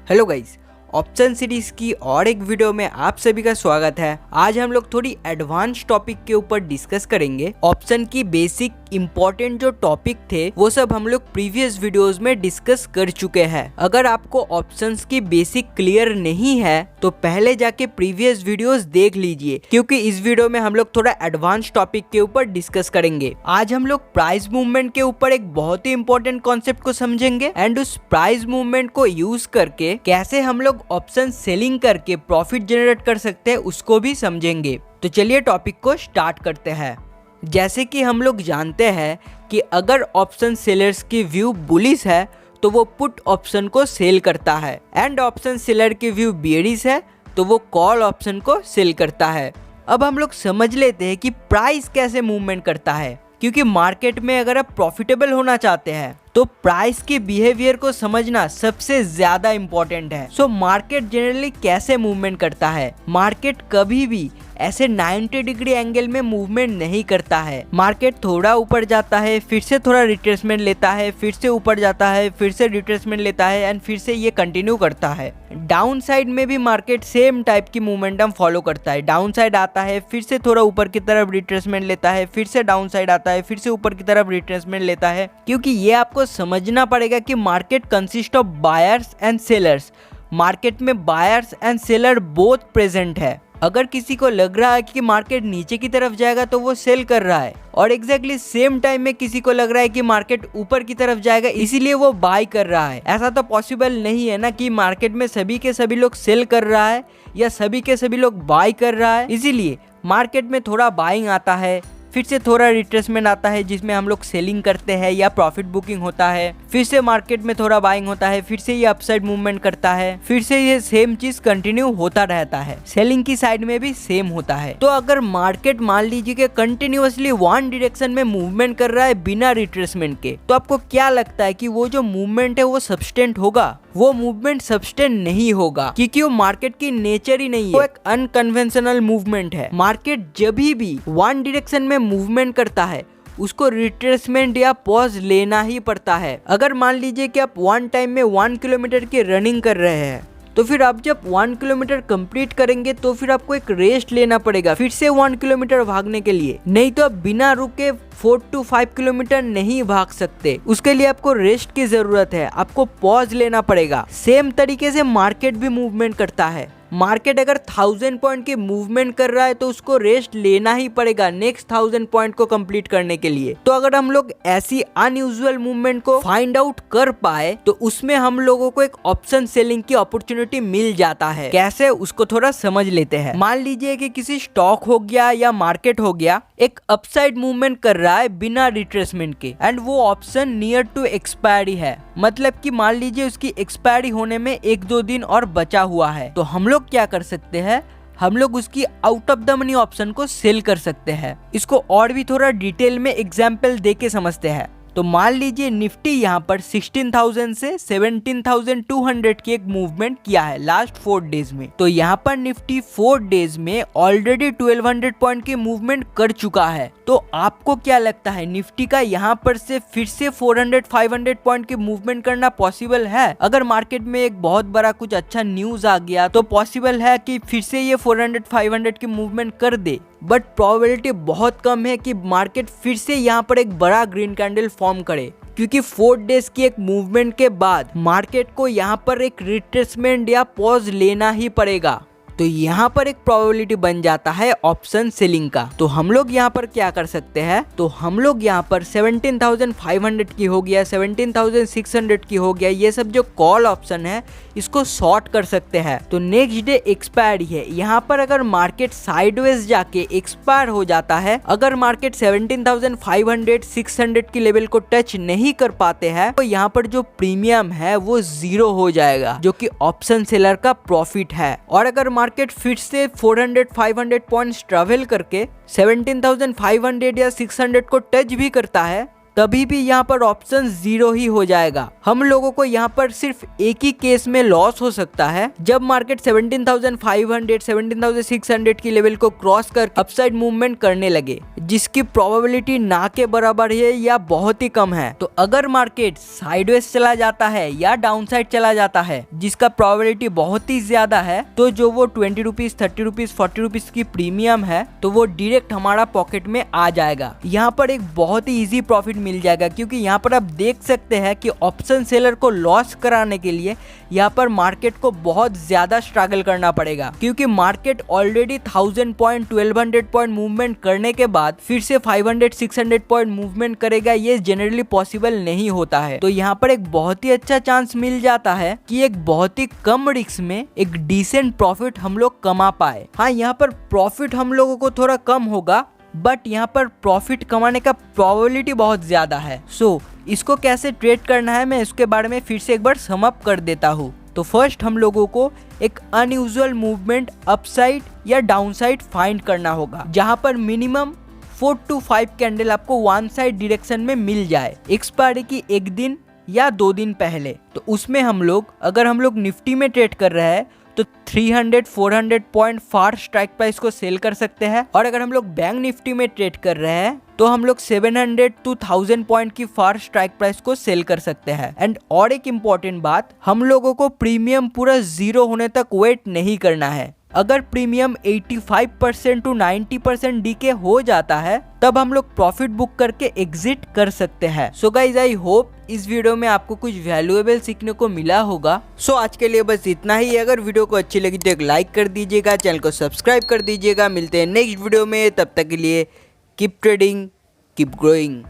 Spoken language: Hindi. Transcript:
हेलो गाइस, ऑप्शन सीरीज की और एक वीडियो में आप सभी का स्वागत है। आज हम लोग थोड़ी एडवांस टॉपिक के ऊपर डिस्कस करेंगे। ऑप्शन की बेसिक इंपॉर्टेंट जो टॉपिक थे वो सब हम लोग प्रीवियस वीडियोस में डिस्कस कर चुके हैं। अगर आपको ऑप्शंस की बेसिक क्लियर नहीं है तो पहले जाके प्रीवियस वीडियोस देख लीजिए, क्योंकि इस वीडियो में हम लोग थोड़ा एडवांस टॉपिक के ऊपर डिस्कस करेंगे। आज हम लोग प्राइस मूवमेंट के ऊपर एक बहुत ही इंपॉर्टेंट कॉन्सेप्ट को समझेंगे एंड उस प्राइस मूवमेंट को यूज करके कैसे हम लोग ऑप्शन सेलिंग करके प्रॉफिट जनरेट कर सकते हैं उसको भी समझेंगे। तो चलिए टॉपिक को स्टार्ट करते हैं। जैसे कि हम लोग जानते हैं कि अगर ऑप्शन सेलर्स की व्यू बुलिश है तो वो पुट ऑप्शन को सेल करता है, एंड ऑप्शन सेलर की व्यू बेयरिश है तो वो कॉल ऑप्शन को सेल करता है। अब हम लोग समझ लेते हैं कि प्राइस कैसे मूवमेंट करता है, क्योंकि मार्केट में अगर आप प्रॉफिटेबल होना चाहते हैं तो प्राइस के बिहेवियर को समझना सबसे ज्यादा इंपॉर्टेंट है। सो मार्केट जनरली कैसे मूवमेंट करता है? मार्केट कभी भी ऐसे 90 डिग्री एंगल में मूवमेंट नहीं करता है। मार्केट थोड़ा ऊपर जाता है, फिर से थोड़ा रिट्रेसमेंट लेता है, फिर से ऊपर जाता है, फिर से रिट्रेसमेंट लेता है एंड फिर से ये कंटिन्यू करता है। डाउन साइड में भी मार्केट सेम टाइप की मोमेंटम फॉलो करता है। डाउन साइड आता है, फिर से थोड़ा ऊपर की तरफ रिट्रेसमेंट लेता है, फिर से डाउन साइड आता है, फिर से ऊपर की तरफ रिट्रेसमेंट लेता है। क्योंकि ये आपको समझना पड़ेगा कि market consist of buyers and sellers. Market में buyers and seller both present है। अगर किसी को लग रहा है कि मार्केट नीचे की तरफ जाएगा तो वो सेल कर रहा है, और एग्जैक्टली सेम टाइम में किसी को लग रहा है कि मार्केट ऊपर की तरफ जाएगा इसीलिए वो बाय कर रहा है। ऐसा तो पॉसिबल नहीं है ना कि मार्केट में सभी के सभी लोग सेल कर रहा है या सभी के सभी लोग बाय कर रहा है। इसीलिए मार्केट में थोड़ा बाइंग आता है, फिर से थोड़ा रिट्रेसमेंट आता है जिसमें हम लोग सेलिंग करते हैं या प्रॉफिट बुकिंग होता है, फिर से मार्केट में थोड़ा बाइंग होता है, फिर से ये अपसाइड मूवमेंट करता है, फिर से ये सेम चीज कंटिन्यू होता रहता है। सेलिंग की साइड में भी सेम होता है। तो अगर मार्केट मान लीजिए कि कंटिन्यूअसली वन डायरेक्शन में मूवमेंट कर रहा है बिना रिट्रेसमेंट के, तो आपको क्या लगता है कि वो जो मूवमेंट है वो सब्सटेंट होगा? वो मूवमेंट सब्सटेंट नहीं होगा, क्योंकि वो मार्केट की नेचर ही नहीं है। वो एक अनकन्वेंशनल मूवमेंट है। मार्केट जब भी वन डायरेक्शन में मूवमेंट करता है उसको रिट्रेसमेंट या पॉज लेना ही पड़ता है। अगर मान लीजिए कि आप वन टाइम में 1 किलोमीटर की रनिंग कर रहे हैं, तो फिर आप जब 1 किलोमीटर कंप्लीट करेंगे तो फिर आपको एक रेस्ट लेना पड़ेगा फिर से 1 किलोमीटर भागने के लिए। नहीं तो आप बिना रुके 4 to 5 किलोमीटर नहीं भाग सकते। उसके लिए आपको रेस्ट की जरूरत है, आपको पॉज लेना पड़ेगा। सेम तरीके से मार्केट भी मूवमेंट करता है। मार्केट अगर 1000 पॉइंट की मूवमेंट कर रहा है तो उसको रेस्ट लेना ही पड़ेगा नेक्स्ट 1000 पॉइंट को कंप्लीट करने के लिए। तो अगर हम लोग ऐसी अनयूजुअल मूवमेंट को फाइंड आउट कर पाए तो उसमें हम लोगों को एक ऑप्शन सेलिंग की अपॉर्चुनिटी मिल जाता है। कैसे, उसको थोड़ा समझ लेते हैं। मान लीजिए कि किसी स्टॉक हो गया या मार्केट हो गया एक अपसाइड मूवमेंट कर रहा है बिना रिट्रेसमेंट के, एंड वो ऑप्शन नियर टू एक्सपायरी है। मतलब कि मान लीजिए उसकी एक्सपायरी होने में 1-2 दिन और बचा हुआ है, तो हम लोग क्या कर सकते हैं? हम लोग उसकी out of the money option को सेल कर सकते हैं। इसको और भी थोड़ा डिटेल में एग्जांपल दे के समझते हैं। तो मान लीजिए निफ्टी यहाँ पर 16,000 से 17,200 की एक मूवमेंट किया है लास्ट 4 डेज में। तो यहाँ पर निफ्टी 4 डेज में ऑलरेडी 1200 पॉइंट की मूवमेंट कर चुका है। तो आपको क्या लगता है निफ्टी का यहाँ पर से फिर से 400-500 पॉइंट की मूवमेंट करना पॉसिबल है? अगर मार्केट में एक बहुत बड़ा कुछ अच्छा न्यूज आ गया तो पॉसिबल है कि फिर से ये 400-500 की मूवमेंट कर दे, बट प्रोबेबिलिटी बहुत कम है कि मार्केट फिर से यहाँ पर एक बड़ा ग्रीन कैंडल फॉर्म करे, क्योंकि 4 डेज की एक मूवमेंट के बाद मार्केट को यहाँ पर एक रिट्रेसमेंट या पॉज लेना ही पड़ेगा। तो यहाँ पर एक प्रोबेबिलिटी बन जाता है ऑप्शन सेलिंग का। तो हम लोग यहाँ पर क्या कर सकते हैं? तो हम लोग यहाँ पर 17,500 की हो गया, 17,600 की हो गया, ये सब जो कॉल ऑप्शन है इसको शॉर्ट कर सकते हैं। तो नेक्स्ट डे एक्सपायरी है, यहाँ पर अगर मार्केट साइडवेज जाके एक्सपायर हो जाता है, अगर मार्केट 17,500-600 की लेवल को टच नहीं कर पाते हैं तो यहाँ पर जो प्रीमियम है वो 0 हो जाएगा, जो कि ऑप्शन सेलर का प्रॉफिट है। और अगर मार्केट फिर से 400-500 पॉइंट्स ट्रेवल करके 17,500 या 600 को टच भी करता है तभी भी यहाँ पर ऑप्शन 0 ही हो जाएगा। हम लोगों को यहाँ पर सिर्फ एक ही केस में लॉस हो सकता है, जब मार्केट 17,500 17,600 की लेवल को क्रॉस कर अपसाइड मूवमेंट करने लगे, जिसकी प्रोबेबिलिटी ना के बराबर है या बहुत ही कम है। तो अगर मार्केट साइडवेज चला जाता है या डाउनसाइड चला जाता है, जिसका प्रोबेबिलिटी बहुत ही ज्यादा है, तो जो वो 20 रुपीज 30 रुपीज 40 रुपीज की प्रीमियम है, तो वो डायरेक्ट हमारा पॉकेट में आ जाएगा। यहाँ पर एक बहुत ही इजी प्रॉफिट मिल जाएगा, क्योंकि यहाँ पर आप देख सकते हैं कि ऑप्शन सेलर को लॉस कराने के लिए यहाँ पर मार्केट को बहुत ज्यादा स्ट्रगल करना पड़ेगा, क्योंकि market already 1000 point 1200 point movement करने के बाद फिर से 500 600 पॉइंट मूवमेंट करेगा, ये जनरली पॉसिबल नहीं होता है। तो यहाँ पर एक बहुत ही अच्छा चांस मिल जाता है कि एक बहुत ही कम रिस्क में एक डिसेंट प्रॉफिट हम लोग कमा पाए। हाँ, यहाँ पर प्रॉफिट हम लोगों को थोड़ा कम होगा, बट यहाँ पर प्रॉफिट कमाने का प्रोबेबिलिटी बहुत ज्यादा है। सो इसको कैसे ट्रेड करना है, मैं इसके बारे में फिर से एक बार सम अप कर देता हूँ। तो फर्स्ट हम लोगों को एक अनयूजुअल मूवमेंट अपसाइड या डाउनसाइड फाइंड करना होगा, जहां पर मिनिमम 4 to 5 कैंडल आपको वन साइड डायरेक्शन में मिल जाए एक्सपायरी की एक दिन या 2 दिन पहले। तो उसमें अगर हम लोग निफ्टी में ट्रेड कर रहे हैं तो 300-400 पॉइंट फार स्ट्राइक प्राइस को सेल कर सकते हैं, और अगर हम लोग बैंक निफ्टी में ट्रेड कर रहे हैं तो हम लोग 700 to 1000 पॉइंट की फार स्ट्राइक प्राइस को सेल कर सकते हैं। एंड और एक इम्पॉर्टेंट बात, हम लोगों को प्रीमियम पूरा 0 होने तक वेट नहीं करना है। अगर प्रीमियम 85% to 90% डीके हो जाता है, तब हम लोग प्रॉफिट बुक करके एग्जिट कर सकते हैं। सो गाइज, आई होप इस वीडियो में आपको कुछ वैल्यूएबल सीखने को मिला होगा। सो आज के लिए बस इतना ही। अगर वीडियो को अच्छी लगी तो एक लाइक कर दीजिएगा, चैनल को सब्सक्राइब कर दीजिएगा। मिलते हैं नेक्स्ट वीडियो में, तब तक के लिए कीप ट्रेडिंग, कीप ग्रोइंग।